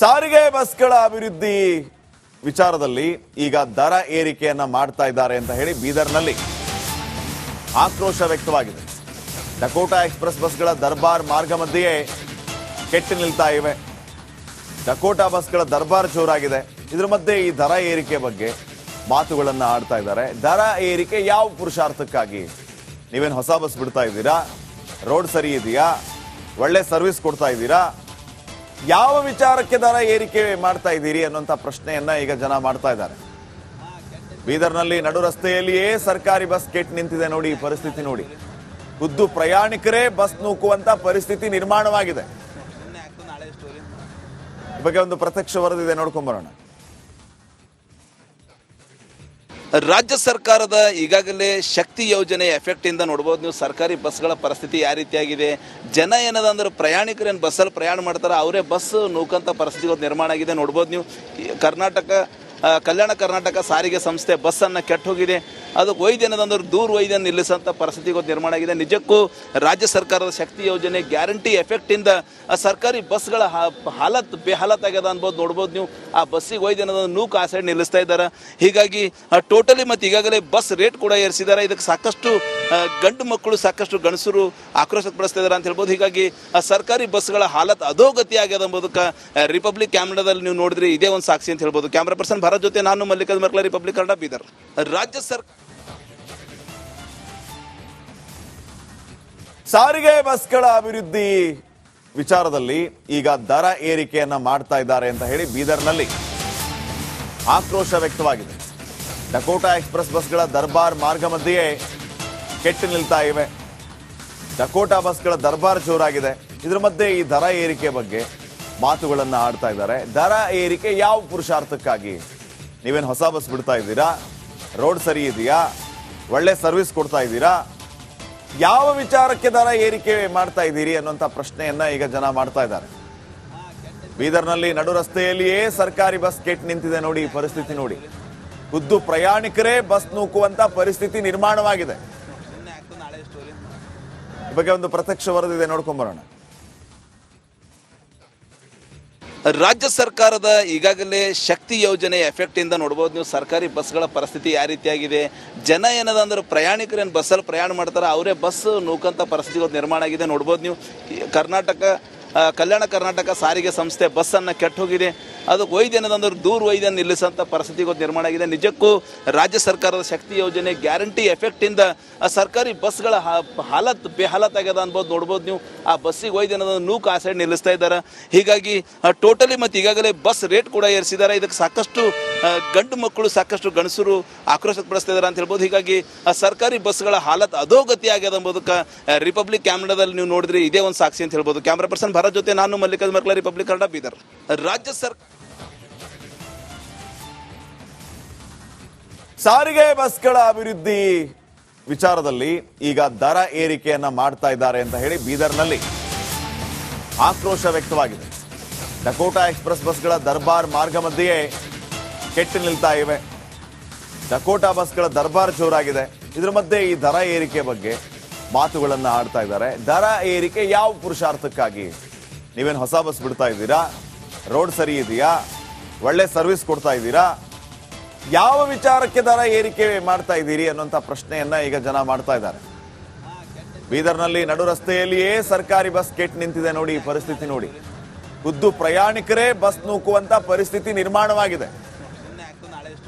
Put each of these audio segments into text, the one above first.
ಸಾರಿಗೆ ಬಸ್ಗಳ ಅಭಿವೃದ್ಧಿ ವಿಚಾರದಲ್ಲಿ ಈಗ ದರ ಏರಿಕೆಯನ್ನ ಮಾಡ್ತಾ ಇದ್ದಾರೆ ಅಂತ ಹೇಳಿ ಬೀದರ್ನಲ್ಲಿ ಆಕ್ರೋಶ ವ್ಯಕ್ತವಾಗಿದೆ. ಡಕೋಟಾ ಎಕ್ಸ್‌ಪ್ರೆಸ್ ಬಸ್ಗಳ ದರ್ಬಾರ್ ಮಾರ್ಗ ಮಧ್ಯೆಯೇ ಕೆಟ್ಟು ನಿಲ್ತಾ ಇವೆ. ಡಕೋಟಾ ಬಸ್ಗಳ ದರ್ಬಾರ್ ಜೋರಾಗಿದೆ. ಇದರ ಮಧ್ಯೆ ಈ ದರ ಏರಿಕೆ ಬಗ್ಗೆ ಮಾತುಗಳನ್ನ ಆಡ್ತಾ ಇದ್ದಾರೆ. ದರ ಏರಿಕೆ ಯಾವ ಪುರುಷಾರ್ಥಕ್ಕಾಗಿ? ನೀವೇನು ಹೊಸ ಬಸ್ ಬಿಡ್ತಾ ಇದ್ದೀರಾ? ರೋಡ್ ಸರಿ ಇದೆಯಾ? ಒಳ್ಳೆ ಸರ್ವಿಸ್ ಕೊಡ್ತಾ ಇದ್ದೀರಾ? ಯಾವ ವಿಚಾರಕ್ಕೆ ದರ ಏರಿಕೆ ಮಾಡ್ತಾ ಇದ್ದೀರಿ ಅನ್ನುವಂಥ ಪ್ರಶ್ನೆಯನ್ನ ಈಗ ಜನ ಮಾಡ್ತಾ ಇದ್ದಾರೆ. ಬೀದರ್ನಲ್ಲಿ ನಡು ರಸ್ತೆಯಲ್ಲಿಯೇ ಸರ್ಕಾರಿ ಬಸ್ ಕೆಟ್ಟು ನಿಂತಿದೆ. ನೋಡಿ ಈ ಪರಿಸ್ಥಿತಿ ನೋಡಿ. ಖುದ್ದು ಪ್ರಯಾಣಿಕರೇ ಬಸ್ ನೂಕುವಂತ ಪರಿಸ್ಥಿತಿ ನಿರ್ಮಾಣವಾಗಿದೆ. ಈ ಬಗ್ಗೆ ಒಂದು ಪ್ರತ್ಯಕ್ಷ ವರದಿದೆ, ನೋಡ್ಕೊಂಡ್ಬರೋಣ. ರಾಜ್ಯ ಸರ್ಕಾರದ ಈಗಾಗಲೇ ಶಕ್ತಿ ಯೋಜನೆ ಎಫೆಕ್ಟ್ ಇಂದ ನೋಡ್ಬೋದು ನೀವು ಸರ್ಕಾರಿ ಬಸ್ಗಳ ಪರಿಸ್ಥಿತಿ ಯಾವ ರೀತಿಯಾಗಿದೆ. ಜನ ಏನದಂದ್ರೆ ಪ್ರಯಾಣಿಕರೇನು ಬಸ್ಸಲ್ಲಿ ಪ್ರಯಾಣ ಮಾಡ್ತಾರೆ, ಅವರೇ ಬಸ್ ನೂಕಂತ ಪರಿಸ್ಥಿತಿ ನಿರ್ಮಾಣ ಆಗಿದೆ. ನೋಡ್ಬೋದು ನೀವು ಕಲ್ಯಾಣ ಕರ್ನಾಟಕ ಸಾರಿಗೆ ಸಂಸ್ಥೆ ಬಸ್ಸನ್ನು ಕೆಟ್ಟು ಹೋಗಿದೆ. ಅದಕ್ಕೆ ಒಯ್ದೇನದಂದ್ರೆ ದೂರ ಒಯ್ದನ್ನು ನಿಲ್ಲಿಸೋಂಥ ಪರಿಸ್ಥಿತಿ ನಿರ್ಮಾಣ ಆಗಿದೆ. ನಿಜಕ್ಕೂ ರಾಜ್ಯ ಸರ್ಕಾರದ ಶಕ್ತಿ ಯೋಜನೆ ಗ್ಯಾರಂಟಿ ಎಫೆಕ್ಟಿಂದ ಸರ್ಕಾರಿ ಬಸ್ಗಳ ಹಾಲತ್ ಬೇಹಾಲತ್ ಆಗ್ಯದ ಅನ್ಬೋದು. ನೋಡ್ಬೋದು ನೀವು ಆ ಬಸ್ಸಿಗೆ ಒಯ್ದೇನದಂದ್ರೆ ನೂಕು ಆ ಸೈಡ್ ನಿಲ್ಲಿಸ್ತಾ ಇದ್ದಾರೆ. ಹೀಗಾಗಿ ಟೋಟಲಿ ಮತ್ತು ಈಗಾಗಲೇ ಬಸ್ ರೇಟ್ ಕೂಡ ಏರಿಸಿದ್ದಾರೆ. ಇದಕ್ಕೆ ಸಾಕಷ್ಟು ಗಂಡು ಮಕ್ಕಳು ಸಾಕಷ್ಟು ಗಣಸರು ಆಕ್ರೋಶ ಪಡಿಸ್ತಾ ಇದ್ದಾರೆ ಅಂತ ಹೇಳ್ಬೋದು. ಹೀಗಾಗಿ ಸರ್ಕಾರಿ ಬಸ್ಗಳ ಹಾಲತ್ ಅಧೋಗತಿ ಆಗ್ಯದ ಎಂಬುದಕ್ಕೆ ರಿಪಬ್ಲಿಕ್ ಕ್ಯಾಮ್ರಾದಲ್ಲಿ ನೀವು ನೋಡಿದ್ರೆ ಇದೇ ಒಂದು ಸಾಕ್ಷಿ ಅಂತ ಹೇಳ್ಬೋದು. ಕ್ಯಾಮ್ರಾ ಪರ್ಸನ್ ಭಾರತ್ ಜೊತೆ ನಾನು ಮಲ್ಲಿಕಾರ್ಜುನ ಮರ್ಕಲ, ರಿಪಬ್ಲಿಕ್ ಕನ್ನಡ, ಬೀದರ್. ರಾಜ್ಯ ಸಾರಿಗೆ ಬಸ್ಗಳ ಅಭಿವೃದ್ಧಿ ವಿಚಾರದಲ್ಲಿ ಈಗ ದರ ಏರಿಕೆಯನ್ನ ಮಾಡ್ತಾ ಇದ್ದಾರೆ ಅಂತ ಹೇಳಿ ಬೀದರ್ನಲ್ಲಿ ಆಕ್ರೋಶ ವ್ಯಕ್ತವಾಗಿದೆ. ಡಕೋಟಾ ಎಕ್ಸ್‌ಪ್ರೆಸ್ ಬಸ್ಗಳ ದರ್ಬಾರ್ ಮಾರ್ಗ ಮಧ್ಯೆಯೇ ಕೆಟ್ಟು ನಿಲ್ತಾ ಇವೆ. ಡಕೋಟಾ ಬಸ್ಗಳ ದರ್ಬಾರ್ ಜೋರಾಗಿದೆ. ಇದರ ಮಧ್ಯೆ ಈ ದರ ಏರಿಕೆ ಬಗ್ಗೆ ಮಾತುಗಳನ್ನ ಆಡ್ತಾ ಇದ್ದಾರೆ. ದರ ಏರಿಕೆ ಯಾವ ಪುರುಷಾರ್ಥಕ್ಕಾಗಿ? ನೀವೇನು ಹೊಸ ಬಸ್ ಬಿಡ್ತಾ ಇದ್ದೀರಾ? ರೋಡ್ ಸರಿ ಇದೆಯಾ? ಒಳ್ಳೆ ಸರ್ವಿಸ್ ಕೊಡ್ತಾ ಇದ್ದೀರಾ? ಯಾವ ವಿಚಾರಕ್ಕೆ ದರ ಏರಿಕೆ ಮಾಡ್ತಾ ಇದ್ದೀರಿ ಅನ್ನುವಂಥ ಪ್ರಶ್ನೆಯನ್ನ ಈಗ ಜನ ಮಾಡ್ತಾ ಇದ್ದಾರೆ. ಬೀದರ್ನಲ್ಲಿ ನಡು ರಸ್ತೆಯಲ್ಲಿಯೇ ಸರ್ಕಾರಿ ಬಸ್ ಕೆಟ್ಟು ನಿಂತಿದೆ. ನೋಡಿ ಈ ಪರಿಸ್ಥಿತಿ ನೋಡಿ. ಖುದ್ದು ಪ್ರಯಾಣಿಕರೇ ಬಸ್ ನೂಕುವಂತ ಪರಿಸ್ಥಿತಿ ನಿರ್ಮಾಣವಾಗಿದೆ. ಈ ಬಗ್ಗೆ ಒಂದು ಪ್ರತ್ಯಕ್ಷ ವರದಿದೆ, ನೋಡ್ಕೊಂಡ್ಬರೋಣ. ರಾಜ್ಯ ಸರ್ಕಾರದ ಈಗಾಗಲೇ ಶಕ್ತಿ ಯೋಜನೆ ಎಫೆಕ್ಟ್ ಇಂದ ನೋಡ್ಬೋದು ನೀವು ಸರ್ಕಾರಿ ಬಸ್ಗಳ ಪರಿಸ್ಥಿತಿ ಯಾವ ರೀತಿಯಾಗಿದೆ. ಜನ ಏನದಂದ್ರೆ ಪ್ರಯಾಣಿಕರೇನು ಬಸ್ಸಲ್ಲಿ ಪ್ರಯಾಣ ಮಾಡ್ತಾರೆ, ಅವರೇ ಬಸ್ ನೂಕಂತ ಪರಿಸ್ಥಿತಿ ನಿರ್ಮಾಣ ಆಗಿದೆ. ನೋಡ್ಬೋದು ನೀವು ಕಲ್ಯಾಣ ಕರ್ನಾಟಕ ಸಾರಿಗೆ ಸಂಸ್ಥೆ ಬಸ್ಸನ್ನು ಕೆಟ್ಟು ಹೋಗಿದೆ. ಅದಕ್ಕೆ ಒಯ್ದೇನದಂದ್ರೆ ದೂರ ಒಯ್ದನ್ನು ನಿಲ್ಲಿಸೋಂಥ ಪರಿಸ್ಥಿತಿ ನಿರ್ಮಾಣ ಆಗಿದೆ. ನಿಜಕ್ಕೂ ರಾಜ್ಯ ಸರ್ಕಾರದ ಶಕ್ತಿ ಯೋಜನೆ ಗ್ಯಾರಂಟಿ ಎಫೆಕ್ಟಿಂದ ಸರ್ಕಾರಿ ಬಸ್ಗಳ ಹಾಲತ್ ಬೇಹಾಲತ್ ಆಗ್ಯದ ಅನ್ಬೋದು. ನೋಡ್ಬೋದು ನೀವು ಆ ಬಸ್ಸಿಗೆ ಒಯ್ದೇನದಂದ್ರೆ ನೂಕು ಆ ಸೈಡ್ ನಿಲ್ಲಿಸ್ತಾ ಇದ್ದಾರೆ. ಹೀಗಾಗಿ ಟೋಟಲಿ ಮತ್ತು ಈಗಾಗಲೇ ಬಸ್ ರೇಟ್ ಕೂಡ ಏರಿಸಿದ್ದಾರೆ. ಇದಕ್ಕೆ ಸಾಕಷ್ಟು ಗಂಡು ಮಕ್ಕಳು ಸಾಕಷ್ಟು ಗಣಸರು ಆಕ್ರೋಶ ಪಡಿಸ್ತಾ ಇದ್ದಾರೆ ಅಂತ ಹೇಳ್ಬೋದು. ಹೀಗಾಗಿ ಸರ್ಕಾರಿ ಬಸ್ಗಳ ಹಾಲತ್ ಅಧೋಗತಿ ಆಗ್ಯದ ಎಂಬುದಕ್ಕೆ ರಿಪಬ್ಲಿಕ್ ಕ್ಯಾಮ್ರಾದಲ್ಲಿ ನೀವು ನೋಡಿದ್ರೆ ಇದೇ ಒಂದು ಸಾಕ್ಷಿ ಅಂತ ಹೇಳ್ಬೋದು. ಕ್ಯಾಮ್ರಾ ಪರ್ಸನ್ ಭಾರತ್ ಜೊತೆ ನಾನು ಮಲ್ಲಿಕಾರ್ಜುನ ಮರ್ಕಲ, ರಿಪಬ್ಲಿಕ್ ಕನ್ನಡ, ಬೀದರ್. ರಾಜ್ಯ ಸಾರಿಗೆ ಬಸ್ಗಳ ಅಭಿವೃದ್ಧಿ ವಿಚಾರದಲ್ಲಿ ಈಗ ದರ ಏರಿಕೆಯನ್ನ ಮಾಡ್ತಾ ಇದ್ದಾರೆ ಅಂತ ಹೇಳಿ ಬೀದರ್ನಲ್ಲಿ ಆಕ್ರೋಶ ವ್ಯಕ್ತವಾಗಿದೆ. ಡಕೋಟಾ ಎಕ್ಸ್‌ಪ್ರೆಸ್ ಬಸ್ಗಳ ದರ್ಬಾರ್ ಮಾರ್ಗ ಮಧ್ಯೆಯೇ ಕೆಟ್ಟು ನಿಲ್ತಾ ಇವೆ. ಡಕೋಟಾ ಬಸ್ಗಳ ದರ್ಬಾರ್ ಜೋರಾಗಿದೆ. ಇದರ ಮಧ್ಯೆ ಈ ದರ ಏರಿಕೆ ಬಗ್ಗೆ ಮಾತುಗಳನ್ನ ಆಡ್ತಾ ಇದ್ದಾರೆ. ದರ ಏರಿಕೆ ಯಾವ ಪುರುಷಾರ್ಥಕ್ಕಾಗಿ? ನೀವೇನು ಹೊಸ ಬಸ್ ಬಿಡ್ತಾ ಇದ್ದೀರಾ? ರೋಡ್ ಸರಿ ಇದೆಯಾ? ಒಳ್ಳೆ ಸರ್ವಿಸ್ ಕೊಡ್ತಾ ಇದ್ದೀರಾ? ಯಾವ ವಿಚಾರಕ್ಕೆ ದರ ಏರಿಕೆ ಮಾಡ್ತಾ ಇದ್ದೀರಿ ಅನ್ನುವಂಥ ಪ್ರಶ್ನೆಯನ್ನ ಈಗ ಜನ ಮಾಡ್ತಾ ಇದ್ದಾರೆ. ಬೀದರ್ನಲ್ಲಿ ನಡು ರಸ್ತೆಯಲ್ಲಿಯೇ ಸರ್ಕಾರಿ ಬಸ್ ಕೆಟ್ಟು ನಿಂತಿದೆ. ನೋಡಿ ಈ ಪರಿಸ್ಥಿತಿ ನೋಡಿ. ಖುದ್ದು ಪ್ರಯಾಣಿಕರೇ ಬಸ್ ನೂಕುವಂತ ಪರಿಸ್ಥಿತಿ ನಿರ್ಮಾಣವಾಗಿದೆ.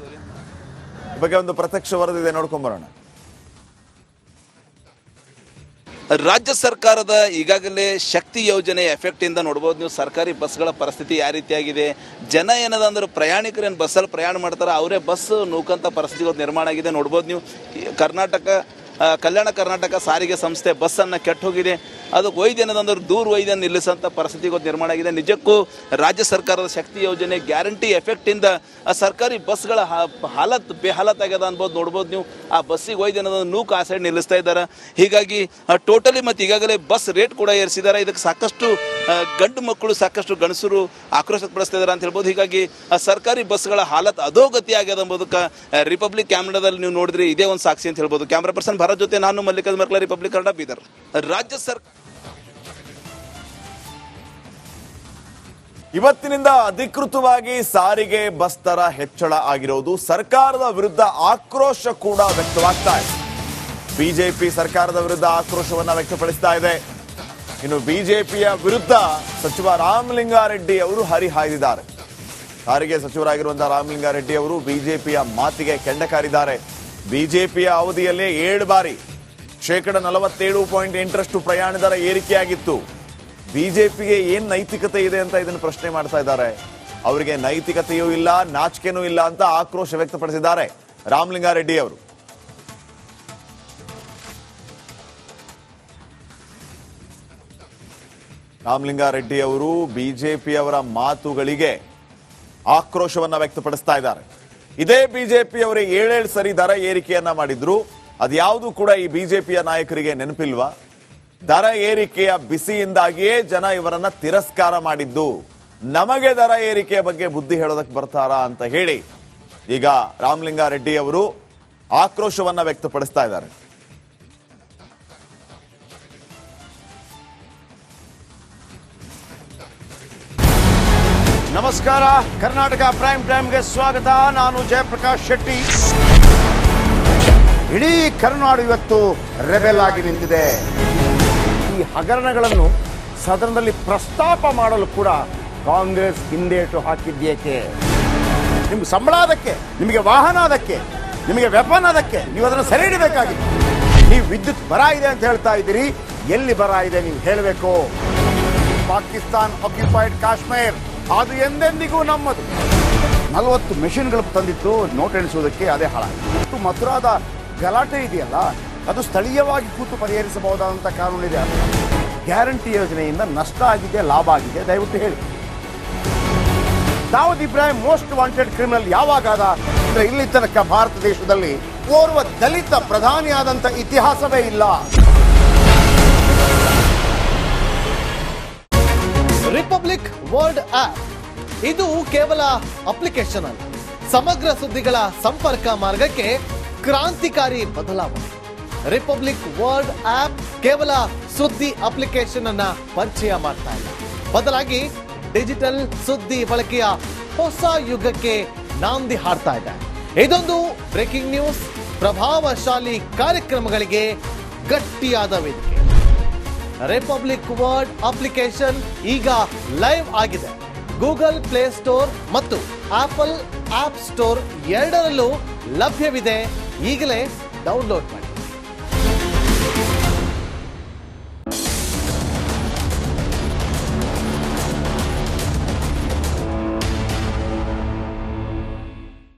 ಈ ಬಗ್ಗೆ ಒಂದು ಪ್ರತ್ಯಕ್ಷ ವರದಿದೆ, ನೋಡ್ಕೊಂಡ್ಬರೋಣ. ರಾಜ್ಯ ಸರ್ಕಾರದ ಈಗಾಗಲೇ ಶಕ್ತಿ ಯೋಜನೆ ಎಫೆಕ್ಟ್ ಇಂದ ನೋಡ್ಬೋದು ನೀವು ಸರ್ಕಾರಿ ಬಸ್ಗಳ ಪರಿಸ್ಥಿತಿ ಯಾವ ರೀತಿಯಾಗಿದೆ. ಜನ ಏನದಂದ್ರೆ ಪ್ರಯಾಣಿಕರೇನು ಬಸ್ಸಲ್ಲಿ ಪ್ರಯಾಣ ಮಾಡ್ತಾರೆ, ಅವರೇ ಬಸ್ ನೂಕಂತ ಪರಿಸ್ಥಿತಿ ನಿರ್ಮಾಣ ಆಗಿದೆ. ನೋಡ್ಬೋದು ನೀವು ಕಲ್ಯಾಣ ಕರ್ನಾಟಕ ಸಾರಿಗೆ ಸಂಸ್ಥೆ ಬಸ್ಸನ್ನು ಕೆಟ್ಟು ಹೋಗಿದೆ. ಅದಕ್ಕೆ ಒಯ್ದೇನದಂದ್ರೆ ದೂರ ಒಯ್ದನ್ನು ನಿಲ್ಲಿಸೋಂಥ ಪರಿಸ್ಥಿತಿ ನಿರ್ಮಾಣ ಆಗಿದೆ. ನಿಜಕ್ಕೂ ರಾಜ್ಯ ಸರ್ಕಾರದ ಶಕ್ತಿ ಯೋಜನೆ ಗ್ಯಾರಂಟಿ ಎಫೆಕ್ಟಿಂದ ಸರ್ಕಾರಿ ಬಸ್ಗಳ ಹಾಲತ್ ಬೇಹಾಲತ್ ಆಗ್ಯದ ಅನ್ಬೋದು. ನೋಡ್ಬೋದು ನೀವು ಆ ಬಸ್ಸಿಗೆ ಒಯ್ದೇನದಂದ್ರೆ ನೂಕು ಆ ಸೈಡ್ ನಿಲ್ಲಿಸ್ತಾ ಇದ್ದಾರೆ. ಹೀಗಾಗಿ ಟೋಟಲಿ ಮತ್ತು ಈಗಾಗಲೇ ಬಸ್ ರೇಟ್ ಕೂಡ ಏರಿಸಿದ್ದಾರೆ. ಇದಕ್ಕೆ ಸಾಕಷ್ಟು ಗಂಡು ಮಕ್ಕಳು ಸಾಕಷ್ಟು ಗಣಸರು ಆಕ್ರೋಶ ಪಡಿಸ್ತಾ ಇದ್ದಾರೆ ಅಂತ ಹೇಳ್ಬೋದು. ಹೀಗಾಗಿ ಸರ್ಕಾರಿ ಬಸ್ಗಳ ಹಾಲತ್ ಅಧೋಗತಿ ಆಗ್ಯದ ಎಂಬುದಕ್ಕೆ ರಿಪಬ್ಲಿಕ್ ಕ್ಯಾಮ್ರಾದಲ್ಲಿ ನೀವು ನೋಡಿದ್ರೆ ಇದೇ ಒಂದು ಸಾಕ್ಷಿ ಅಂತ ಹೇಳ್ಬೋದು. ಕ್ಯಾಮ್ರಾ ಪರ್ಸನ್ ಭಾರತ್ ಜೊತೆ ನಾನು ಮಲ್ಲಿಕಾರ್ಜುನ ಮರ್ಕಲ, ರಿಪಬ್ಲಿಕ್ ಕನ್ನಡ, ಬೀದರ್. ರಾಜ್ಯ ಇವತ್ತಿನಿಂದ ಅಧಿಕೃತವಾಗಿ ಸಾರಿಗೆ ಬಸ್ ದರ ಹೆಚ್ಚಳ ಆಗಿರೋದು ಸರ್ಕಾರದ ವಿರುದ್ಧ ಆಕ್ರೋಶ ಕೂಡ ವ್ಯಕ್ತವಾಗ್ತಾ ಇದೆ. ಬಿಜೆಪಿ ಸರ್ಕಾರದ ವಿರುದ್ಧ ಆಕ್ರೋಶವನ್ನ ವ್ಯಕ್ತಪಡಿಸ್ತಾ ಇದೆ. ಇನ್ನು ಬಿಜೆಪಿಯ ವಿರುದ್ಧ ಸಚಿವ ರಾಮಲಿಂಗಾರೆಡ್ಡಿ ಅವರು ಹರಿಹಾಯ್ದಿದ್ದಾರೆ. ಸಾರಿಗೆ ಸಚಿವರಾಗಿರುವಂತಹ ರಾಮಲಿಂಗಾರೆಡ್ಡಿ ಅವರು ಬಿಜೆಪಿಯ ಮಾತಿಗೆ ಕೆಂಡ ಕಾರಿದ್ದಾರೆ. ಬಿಜೆಪಿಯ ಅವಧಿಯಲ್ಲೇ 7 ಬಾರಿ 47.8% ಪ್ರಯಾಣ ದರ ಏರಿಕೆಯಾಗಿತ್ತು. ಬಿಜೆಪಿಗೆ ಏನ್ ನೈತಿಕತೆ ಇದೆ ಅಂತ ಇದನ್ನು ಪ್ರಶ್ನೆ ಮಾಡ್ತಾ ಇದ್ದಾರೆ. ಅವರಿಗೆ ನೈತಿಕತೆಯೂ ಇಲ್ಲ, ನಾಚಿಕೆನೂ ಇಲ್ಲ ಅಂತ ಆಕ್ರೋಶ ವ್ಯಕ್ತಪಡಿಸಿದ್ದಾರೆ ರಾಮಲಿಂಗಾರೆಡ್ಡಿ ಅವರು. ರಾಮಲಿಂಗಾರೆಡ್ಡಿ ಅವರು ಬಿಜೆಪಿಯವರ ಮಾತುಗಳಿಗೆ ಆಕ್ರೋಶವನ್ನ ವ್ಯಕ್ತಪಡಿಸ್ತಾ ಇದ್ದಾರೆ. ಇದೇ ಬಿಜೆಪಿಯವರೇ 7 ಸರಿ ದರ ಏರಿಕೆಯನ್ನ ಮಾಡಿದ್ರು. ಅದ್ಯಾವುದು ಕೂಡ ಈ ಬಿಜೆಪಿಯ ನಾಯಕರಿಗೆ ನೆನಪಿಲ್ವಾ? ದರ ಏರಿಕೆಯ ಬಿಸಿಯಿಂದಾಗಿಯೇ ಜನ ಇವರನ್ನ ತಿರಸ್ಕಾರ ಮಾಡಿದ್ದು. ನಮಗೆ ದರ ಏರಿಕೆಯ ಬಗ್ಗೆ ಬುದ್ಧಿ ಹೇಳೋದಕ್ಕೆ ಬರ್ತಾರಾ ಅಂತ ಹೇಳಿ ಈಗ ರಾಮಲಿಂಗಾರೆಡ್ಡಿ ಅವರು ಆಕ್ರೋಶವನ್ನ ವ್ಯಕ್ತಪಡಿಸ್ತಾ ಇದ್ದಾರೆ. ನಮಸ್ಕಾರ, ಕರ್ನಾಟಕ ಪ್ರೈಮ್ ಟೈಮ್ಗೆ ಸ್ವಾಗತ. ನಾನು ಜಯಪ್ರಕಾಶ್ ಶೆಟ್ಟಿ. ಇಡೀ ಕರುನಾಡು ಇವತ್ತು ರೆಬೆಲ್ ಆಗಿ ನಿಂತಿದೆ. ಈ ಹಗರಣಗಳನ್ನು ಸದನದಲ್ಲಿ ಪ್ರಸ್ತಾಪ ಮಾಡಲು ಕೂಡ ಕಾಂಗ್ರೆಸ್ ಹಿಂದೇಟು ಹಾಕಿದ್ದೇಕೆ? ನಿಮ್ಗೆ ಸಂಬಳ ಅದಕ್ಕೆ, ನಿಮಗೆ ವಾಹನ ಅದಕ್ಕೆ, ನಿಮಗೆ ವೆಪನ್ ಅದಕ್ಕೆ, ನೀವು ಅದನ್ನು ಸೆರೆ ಹಿಡಬೇಕಾಗಿತ್ತು. ನೀವು ವಿದ್ಯುತ್ ಬರ ಇದೆ ಅಂತ ಹೇಳ್ತಾ ಇದ್ದೀರಿ. ಎಲ್ಲಿ ಬರ ಇದೆ ನೀವು ಹೇಳಬೇಕು. ಪಾಕಿಸ್ತಾನ್ ಆಕ್ಯುಪೈಡ್ ಕಾಶ್ಮೀರ್ ಅದು ಎಂದೆಂದಿಗೂ ನಮ್ಮದು. 40 ಮೆಷಿನ್ಗಳು ತಂದಿತ್ತು ನೋಟ್ ಎಣಿಸುವುದಕ್ಕೆ, ಅದೇ ಹಾಳಾಯಿತು. ಮಥುರಾದ ಗಲಾಟೆ ಇದೆಯಲ್ಲ, ಅದು ಸ್ಥಳೀಯವಾಗಿ ಕೂತು ಪರಿಹರಿಸಬಹುದಾದಂಥ ಕಾನೂನಿದೆ. ಗ್ಯಾರಂಟಿ ಯೋಜನೆಯಿಂದ ನಷ್ಟ ಆಗಿದೆ, ಲಾಭ ಆಗಿದೆ, ದಯವಿಟ್ಟು ಹೇಳಿ. Dawood Ibrahim most wanted criminal ಯಾವಾಗಾದ ಅಂದ್ರೆ ಇಲ್ಲಿ ತನಕ ಭಾರತ ದೇಶದಲ್ಲಿ ಓರ್ವ ದಲಿತ ಪ್ರಧಾನಿಯಾದಂಥ ಇತಿಹಾಸವೇ ಇಲ್ಲ. ರಿಪಬ್ಲಿಕ್ ವರ್ಲ್ಡ್ ಆಪ್ ಇದು ಕೇವಲ ಅಪ್ಲಿಕೇಶನ್ ಅಲ್ಲ, ಸಮಗ್ರ ಸುದ್ದಿಗಳ ಸಂಪರ್ಕ ಮಾರ್ಗಕ್ಕೆ ಕ್ರಾಂತಿಕಾರಿ ಬದಲಾವಣೆ. ರಿಪಬ್ಲಿಕ್ ವರ್ಲ್ಡ್ ಆಪ್ ಕೇವಲ ಸುದ್ದಿ ಅಪ್ಲಿಕೇಶನ್ ಅನ್ನ ಪರಿಚಯ ಮಾಡ್ತಾ ಇಲ್ಲ, ಬದಲಾಗಿ ಡಿಜಿಟಲ್ ಸುದ್ದಿ ಬಳಕೆಯ ಹೊಸ ಯುಗಕ್ಕೆ ನಾಂದಿ ಹಾಡ್ತಾ ಇದೆ. ಇದೊಂದು ಬ್ರೇಕಿಂಗ್ ನ್ಯೂಸ್, ಪ್ರಭಾವಶಾಲಿ ಕಾರ್ಯಕ್ರಮಗಳಿಗೆ ಗಟ್ಟಿಯಾದ ವೇದಿಕೆ. ರಿಪಬ್ಲಿಕ್ ವರ್ಲ್ಡ್ ಅಪ್ಲಿಕೇಶನ್ ಈಗ ಲೈವ್ ಆಗಿದೆ. ಗೂಗಲ್ ಪ್ಲೇ ಸ್ಟೋರ್ ಮತ್ತು ಆಪಲ್ ಆಪ್ ಸ್ಟೋರ್ ಎರಡರಲ್ಲೂ ಲಭ್ಯವಿದೆ. ಈಗಲೇ ಡೌನ್ಲೋಡ್ ಮಾಡಿ.